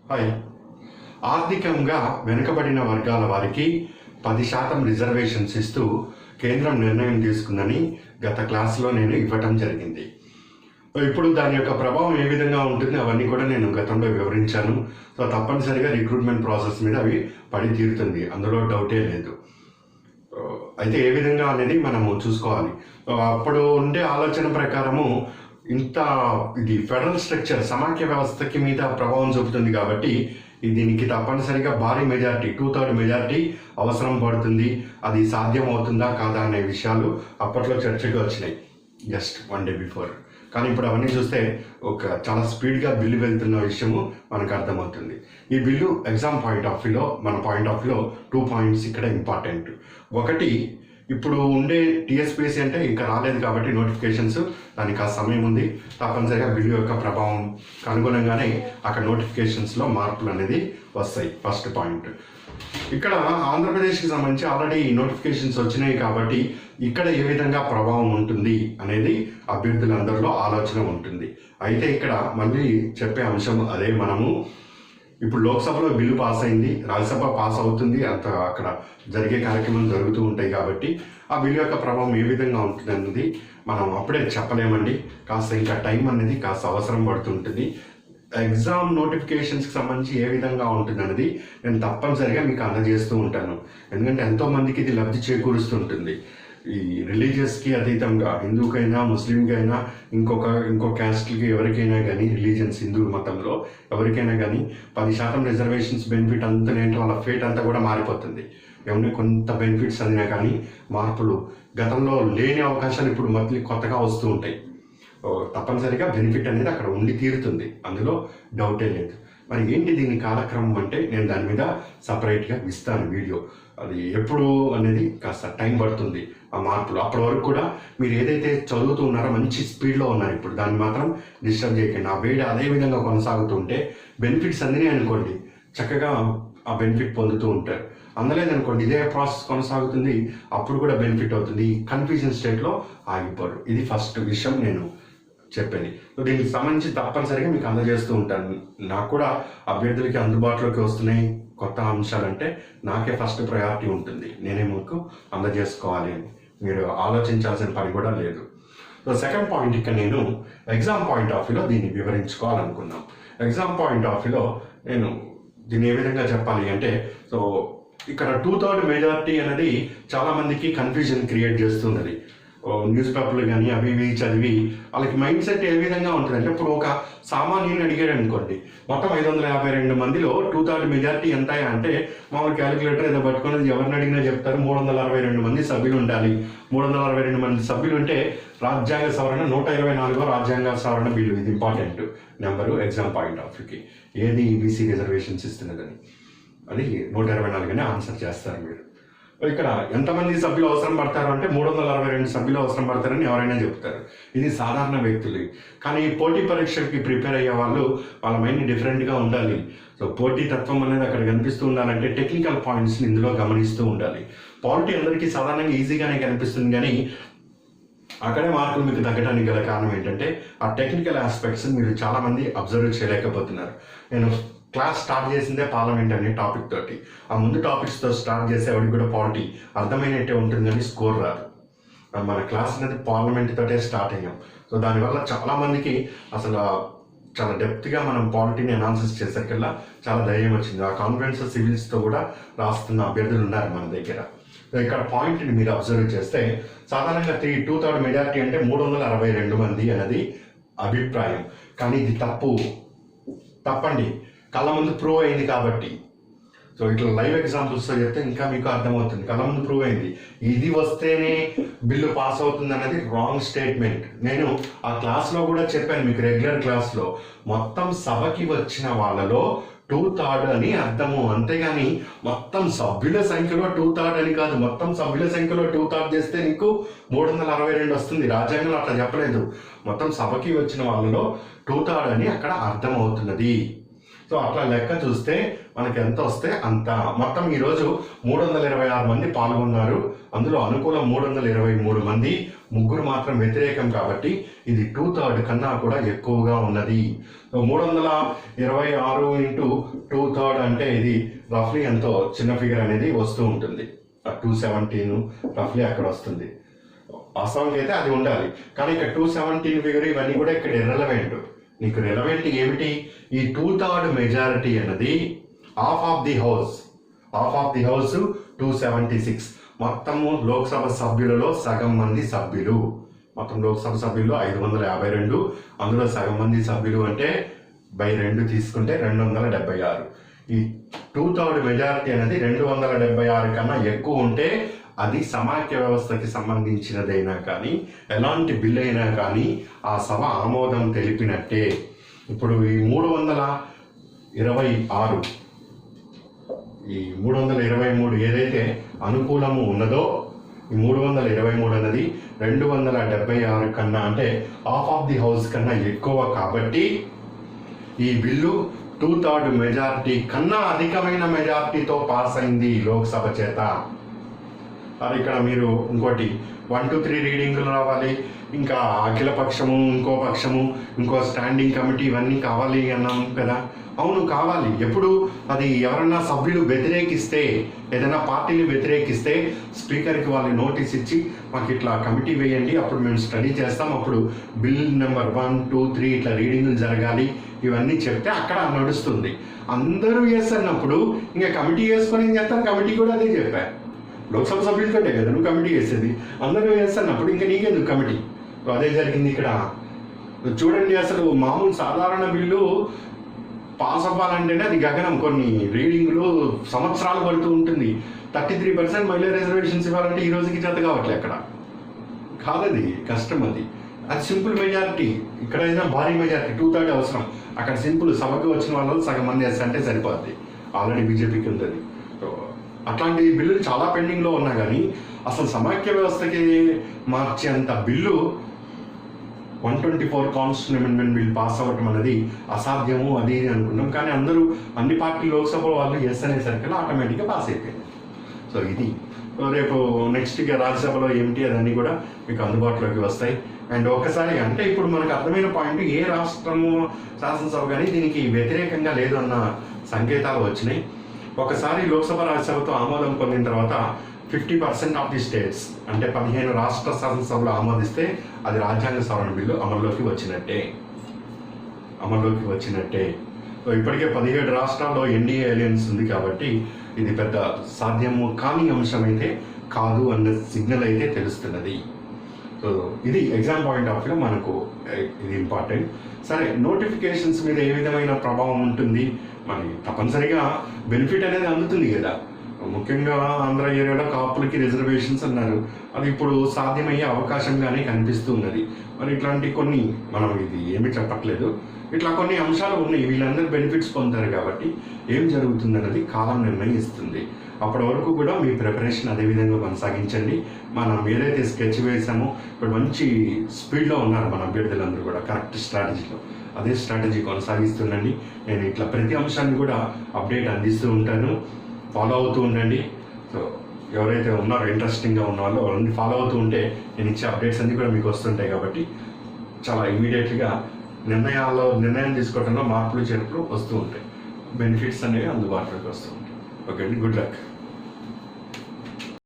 Hi. ఆర్థికంగా వెనుకబడిన వర్గాల వారికి 10% రిజర్వేషన్స్ ఇస్తూ కేంద్రం నిర్ణయం తీసుకుందని గత క్లాస్లో నేను ఇవ్వటం జరిగింది. ఇప్పుడు దాని యొక్క ప్రభావం ఏ విధంగా ఉంటుంది అవన్నీ కూడా నేను గతంలో వివరించాను. సో తప్పనిసరిగా రిక్రూట్మెంట్ ప్రాసెస్ మీద అవి పడి తీరుతుంది, అందులో డౌటే లేదు. అయితే ఏ విధంగా అనేది మనము చూసుకోవాలి. అప్పుడు ఉండే ఆలోచన ప్రకారము ఇది ఫెడరల్ స్ట్రక్చర్ సమాఖ్య వ్యవస్థకి మీద ప్రభావం చూపుతుంది కాబట్టి దీనికి తప్పనిసరిగా భారీ మెజారిటీ 2/3 మెజారిటీ అవసరం పడుతుంది. అది సాధ్యం అవుతుందా కాదా అనే విషయాలు అప్పట్లో చర్చకు వచ్చినాయి జస్ట్ 1 day బిఫోర్. కానీ ఇప్పుడు అవన్నీ చూస్తే చాలా స్పీడ్గా బిల్లు వెళ్తున్న విషయము మనకు అర్థమవుతుంది. ఈ బిల్లు ఎగ్జామ్ మన పాయింట్ ఆఫ్ వ్యూలో 2 points ఇక్కడ ఇంపార్టెంట్. ఒకటి, ఇప్పుడు ఉండే టీఎస్పీఎస్సీ అంటే ఇంకా రాలేదు కాబట్టి నోటిఫికేషన్స్, దానికి ఆ సమయం ఉంది. తప్పనిసరిగా బిల్లు యొక్క ప్రభావం అనుగుణంగానే అక్కడ నోటిఫికేషన్స్లో మార్పులు అనేది వస్తాయి. First point. ఇక్కడ ఆంధ్రప్రదేశ్కి సంబంధించి ఆల్రెడీ నోటిఫికేషన్స్ వచ్చినాయి కాబట్టి ఇక్కడ ఏ విధంగా ప్రభావం ఉంటుంది అనేది అభ్యర్థులందరిలో ఆలోచన ఉంటుంది. అయితే ఇక్కడ మళ్ళీ చెప్పే అంశం అదే. మనము ఇప్పుడు లోక్సభలో బిల్లు పాస్ అయింది, రాజ్యసభ పాస్ అవుతుంది, అక్కడ జరిగే కార్యక్రమాలు జరుగుతూ ఉంటాయి కాబట్టి ఆ బిల్లు యొక్క ప్రభావం ఏ విధంగా ఉంటుంది అన్నది మనం అప్పుడే చెప్పలేమండి. కాస్త ఇంకా టైం అనేది కాస్త అవసరం పడుతుంటుంది. ఎగ్జామ్ నోటిఫికేషన్స్కి సంబంధించి ఏ విధంగా ఉంటుంది అనేది నేను తప్పనిసరిగా మీకు అందజేస్తూ ఉంటాను. ఎందుకంటే ఎంతోమందికి ఇది లబ్ధి చేకూరుస్తుంటుంది. ఈ రిలీజియస్కి అతీతంగా హిందూకైనా ముస్లింకైనా ఇంకో క్యాస్ట్కి ఎవరికైనా కానీ, రిలీజియన్స్ హిందూ మతంలో ఎవరికైనా కానీ 10% రిజర్వేషన్స్ బెనిఫిట్ అంతా ఏంటో వాళ్ళ ఫేట్ అంతా కూడా మారిపోతుంది. ఏమన్నా కొంత బెనిఫిట్స్ అందినా కానీ మార్పులు, గతంలో లేని అవకాశాలు ఇప్పుడు మళ్ళీ కొత్తగా వస్తూ ఉంటాయి. తప్పనిసరిగా బెనిఫిట్ అనేది అక్కడ ఉండి తీరుతుంది, అందులో డౌటే లేదు. మరి ఏంటి దీని కాలక్రమం అంటే నేను దాని మీద సపరేట్గా ఇస్తాను వీడియో. అది ఎప్పుడు అనేది కాస్త టైం పడుతుంది ఆ మార్పులు. అప్పటి వరకు కూడా మీరు ఏదైతే చదువుతూ ఉన్నారో మంచి స్పీడ్లో ఉన్నారు, ఇప్పుడు దాన్ని మాత్రం డిస్టర్బ్ చేయకండి. ఆ వేడి అదే విధంగా కొనసాగుతుంటే బెనిఫిట్స్ అందినాయి అనుకోండి, చక్కగా ఆ బెనిఫిట్ పొందుతూ ఉంటారు. అందలేదనుకోండి, ఇదే ప్రాసెస్ కొనసాగుతుంది, అప్పుడు కూడా బెనిఫిట్ అవుతుంది. కన్ఫ్యూజన్ స్టేట్లో ఆగిపోరు. ఇది ఫస్ట్ విషయం నేను చెప్పేది. దీనికి సంబంధించి తప్పనిసరిగా మీకు అందజేస్తూ ఉంటాను. నాకు కూడా అభ్యర్థులకి అందుబాటులోకి వస్తున్నాయి కొత్త అంశాలంటే నాకే ఫస్ట్ ప్రయారిటీ ఉంటుంది. నేనే మీకు అందజేసుకోవాలి అని మీరు ఆలోచించాల్సిన పని కూడా లేదు. సో సెకండ్ పాయింట్, ఇక్కడ నేను ఎగ్జామ్ పాయింట్ ఆఫ్ వ్యూలో దీన్ని వివరించుకోవాలనుకున్నాం. ఎగ్జామ్ పాయింట్ ఆఫ్ వ్యూలో నేను దీన్ని ఏ విధంగా చెప్పాలి అంటే, సో ఇక్కడ 2/3 మెజారిటీ అనేది చాలామందికి కన్ఫ్యూజన్ క్రియేట్ చేస్తున్నది. న్యూస్ పేపర్లు కానీ అవి ఇవి చదివి వాళ్ళకి మైండ్ సెట్ ఏ విధంగా ఉంటుంది అంటే, ఇప్పుడు ఒక సామాన్యుని అడిగాడు అనుకోండి, మొత్తం 552 మందిలో 2/3 మెజారిటీ ఎంత అంటే మామూలు క్యాలిక్యులేటర్ ఏదో పట్టుకుని ఎవరిని అడిగినా చెప్తారు 362 మంది సభ్యులు ఉండాలి. 362 మంది సభ్యులు ఉంటే రాజ్యాంగ సవరణ 124వ రాజ్యాంగ సవరణ బిల్లు, ఇది important number exam point of వ్యూకి. ఏది ఈబీసీ రిజర్వేషన్స్ ఇస్తున్నదని అది 124 ఆన్సర్ చేస్తారు మీరు. ఇక్కడ ఎంతమంది సభ్యులు అవసరం పడతారు అంటే 362 సభ్యులు అవసరం పడతారని ఎవరైనా చెప్తారు. ఇది సాధారణ వ్యక్తులు. కానీ పోటీ పరీక్షకి ప్రిపేర్ అయ్యే వాళ్ళ మైండ్ డిఫరెంట్గా ఉండాలి. సో పోటీ తత్వం అనేది అక్కడ కనిపిస్తూ ఉండాలంటే టెక్నికల్ పాయింట్స్ని ఇందులో గమనిస్తూ ఉండాలి. పాలిటీ అందరికీ సాధారణంగా ఈజీగానే కనిపిస్తుంది, కానీ అక్కడే మార్కులు మీకు తగ్గడానికి గల కారణం ఏంటంటే ఆ టెక్నికల్ ఆస్పెక్ట్స్ మీరు చాలామంది అబ్జర్వ్ చేయలేకపోతున్నారు. నేను క్లాస్ స్టార్ట్ చేసిందే పార్లమెంట్ అనే టాపిక్ తోటి. ఆ ముందు టాపిక్స్తో స్టార్ట్ చేసేవాడికి కూడా పాలిటీ అర్థమైనట్టే ఉంటుంది, కానీ స్కోర్ రాదు. మన క్లాస్ అనేది పార్లమెంట్ తోటే స్టార్ట్ అయ్యాం. సో దానివల్ల చాలామందికి అసలు చాలా డెప్త్గా మనం పాలిటీని అనాలిసిస్ చేసేకల్లా చాలా ధైర్యం వచ్చింది. ఆ కాన్ఫిడెన్స్ సివిల్స్తో కూడా రాస్తున్న అభ్యర్థులు ఉన్నారు మన దగ్గర. ఇక్కడ పాయింట్ని మీరు అబ్జర్వ్ చేస్తే సాధారణంగా 2/3 మెజారిటీ అంటే 362 మంది అనేది అభిప్రాయం. కానీ ఇది తప్పండి, కళ్ళ ముందు ప్రూవ్ అయింది కాబట్టి. సో ఇట్లా లైవ్ ఎగ్జాంపుల్స్తో చెప్తే ఇంకా మీకు అర్థమవుతుంది. కళ్ళ ముందు ప్రూవ్ అయింది, ఇది వస్తేనే బిల్లు పాస్ అవుతుంది అనేది రాంగ్ స్టేట్మెంట్. నేను ఆ క్లాస్లో కూడా చెప్పాను మీకు, రెగ్యులర్ క్లాస్లో మొత్తం సభకి వచ్చిన వాళ్ళలో 2/3 అని అర్థము, అంతేగాని మొత్తం సభ్యుల సంఖ్యలో 2/3 అని కాదు. మొత్తం సభ్యుల సంఖ్యలో 2/3 చేస్తే నీకు 362 వస్తుంది. రాజ్యాంగంలో అట్లా చెప్పలేదు. మొత్తం సభకి వచ్చిన వాళ్ళలో 2/3 అని అక్కడ అర్థం అవుతున్నది. సో అట్లా లెక్క చూస్తే మనకి ఎంత వస్తే అంత. మొత్తం ఈరోజు 326 మంది పాల్గొన్నారు. అందులో అనుకూలం 323 మంది, 3 మాత్రం వ్యతిరేకం. కాబట్టి ఇది 2/3 కన్నా కూడా ఎక్కువగా ఉన్నది. 326 ఇంటూ 2/3 అంటే ఇది రఫ్లీ ఎంతో చిన్న ఫిగర్ అనేది వస్తూ ఉంటుంది. 217 రఫ్లీ అక్కడ వస్తుంది. వాస్తవానికి అయితే అది ఉండాలి, కానీ ఇక్కడ 217 ఫిగర్ ఇవన్నీ కూడా ఇక్కడ ఇర్రెలవెంట్. నీకు రెలవెంట్ ఏమిటి? ఈ 2/3 మెజారిటీ అన్నది హాఫ్ ఆఫ్ ది హౌస్ 276. మొత్తము లోక్సభ సభ్యులలో సగం మంది సభ్యులు. మొత్తం లోక్సభ సభ్యులు 552, అందులో సగం మంది సభ్యులు అంటే బై 2 తీసుకుంటే 276. ఈ 2/3 మెజారిటీ అనేది 276 కన్నా ఎక్కువ ఉంటే అది సమాఖ్య వ్యవస్థకి సంబంధించినదైనా కానీ ఎలాంటి బిల్ అయినా కానీ ఆ సభ ఆమోదం తెలిపినట్టే. ఇప్పుడు ఈ 323 ఏదైతే అనుకూలము ఉన్నదో ఈ 323 అన్నది 276 కన్నా అంటే హాఫ్ ఆఫ్ ది హౌస్ కన్నా ఎక్కువ. కాబట్టి ఈ బిల్లు 2/3 మెజారిటీ కన్నా అధికమైన మెజారిటీతో పాస్ అయింది లోక్సభ చేత. అది ఇక్కడ మీరు ఇంకోటి 1, 2, 3 రీడింగ్లు రావాలి, ఇంకా అఖిల పక్షము, ఇంకో పక్షము, ఇంకో స్టాండింగ్ కమిటీ, ఇవన్నీ కావాలి అన్నాం కదా. అవును కావాలి. ఎప్పుడు అది ఎవరన్నా సభ్యులు వ్యతిరేకిస్తే, ఏదైనా పార్టీని వ్యతిరేకిస్తే స్పీకర్కి వాళ్ళు నోటీస్ ఇచ్చి మాకు ఇట్లా కమిటీ వేయండి, అప్పుడు మేము స్టడీ చేస్తాం, అప్పుడు బిల్ నెంబర్ 1, 2, 3 ఇట్లా రీడింగ్లు జరగాలి, ఇవన్నీ చెప్తే అక్కడ నడుస్తుంది. అందరూ ఎస్ అన్నప్పుడు ఇంకా కమిటీ వేసుకొని ఏం చేస్తాం? కమిటీ కూడా అదే చెప్పారు. లోక్సభ సభ్యులతోటే కదా నువ్వు కమిటీ వేసేది. అందరూ వేస్తున్నప్పుడు ఇంకా నీకెందుకు కమిటీ? అదే జరిగింది ఇక్కడ. చూడండి, అసలు మామూలు సాధారణ బిల్లు పాస్ అవ్వాలంటేనే అది గగనం. కొన్ని రీడింగ్లు సంవత్సరాలు పడుతూ ఉంటుంది. 33% మహిళా రిజర్వేషన్స్ ఇవ్వాలంటే ఈ రోజుకి చేత కావట్లేదు. అక్కడ కాదది, కష్టం. అది సింపుల్ మెజారిటీ. ఇక్కడైనా భారీ మెజారిటీ 2/3 అవసరం. అక్కడ సింపుల్ సభకు వచ్చిన వాళ్ళు సగం మంది ఎస్ అంటే సరిపోద్ది. ఆల్రెడీ బీజేపీకి ఉంది. అట్లాంటి బిల్లులు చాలా పెండింగ్లో ఉన్నా కానీ అసలు సమాఖ్య వ్యవస్థకి మార్చేంత bill 124 constitution amendment bill pass అవ్వటం అనేది అసాధ్యము అది అనుకున్నాం. కానీ అందరూ అన్ని పార్టీ లోక్సభ వాళ్ళు ఎస్ అనేసరికి ఆటోమేటిక్గా పాస్ అయిపోయింది. సో ఇది రేపు నెక్స్ట్ ఇక రాజ్యసభలో ఏమిటి అదన్నీ కూడా మీకు అందుబాటులోకి వస్తాయి. అండ్ ఒకసారి అంటే ఇప్పుడు మనకు అర్థమైన పాయింట్, ఏ రాష్ట్రము శాసనసభ కానీ దీనికి వ్యతిరేకంగా లేదు అన్న సంకేతాలు వచ్చినాయి. ఒకసారి లోక్సభ రాజ్యసభతో ఆమోదం పొందిన తర్వాత 50% ఆఫ్ ది స్టేట్స్ అంటే 15 రాష్ట్ర శాసనసభలు ఆమోదిస్తే అది రాజ్యాంగ సవరణ బిల్లు అమల్లోకి వచ్చినట్టే. సో ఇప్పటికే 17 రాష్ట్రాల్లో ఎన్డీఏ అలయన్స్ ఉంది కాబట్టి ఇది పెద్ద సాధ్యము కాని అంశం అయితే కాదు అన్న సిగ్నల్ అయితే తెలుస్తున్నది. సో ఇది ఎగ్జామ్ పాయింట్ ఆఫ్ వ్యూలో మనకు ఇది ఇంపార్టెంట్. సరే, నోటిఫికేషన్స్ మీద ఏ విధమైన ప్రభావం ఉంటుంది? మరి తప్పనిసరిగా బెనిఫిట్ అనేది అందుతుంది కదా. ముఖ్యంగా ఆంధ్ర ఏరియాలో కాపులకి రిజర్వేషన్స్ అన్నారు, అది ఇప్పుడు సాధ్యమయ్యే అవకాశంగానే కనిపిస్తూ ఉన్నది. మరి ఇట్లాంటి కొన్ని, మనం ఇది ఏమీ చెప్పట్లేదు, ఇట్లా కొన్ని అంశాలు ఉన్నాయి. వీళ్ళందరూ బెనిఫిట్స్ పొందుతారు కాబట్టి ఏం జరుగుతుందన్నది కాలం నిర్ణయిస్తుంది. అప్పటి వరకు కూడా మీ ప్రిపరేషన్ అదేవిధంగా కొనసాగించండి. మనం ఏదైతే స్కెచ్ వేసామో ఇప్పుడు మంచి స్పీడ్లో ఉన్నారు మన అభ్యర్థులందరూ కూడా, కరెక్ట్ స్ట్రాటజీలో. అదే స్ట్రాటజీ కొనసాగిస్తుండండి. నేను ఇట్లా ప్రతి అంశాన్ని కూడా అప్డేట్ అందిస్తూ ఉంటాను, ఫాలో అవుతూ ఉండండి. సో ఎవరైతే ఉన్నారో ఇంట్రెస్టింగ్గా ఉన్న వాళ్ళు వాళ్ళని ఫాలో అవుతూ ఉంటే నేను ఇచ్చే అప్డేట్స్ అన్నీ కూడా మీకు వస్తుంటాయి. కాబట్టి చాలా ఇమీడియట్గా నిర్ణయం తీసుకోవడంలో మార్పులు చేర్పులు వస్తూ ఉంటాయి, బెనిఫిట్స్ అనేవి అందుబాటులోకి వస్తూ ఉంటాయి. ఓకే అండి, గుడ్ లక్.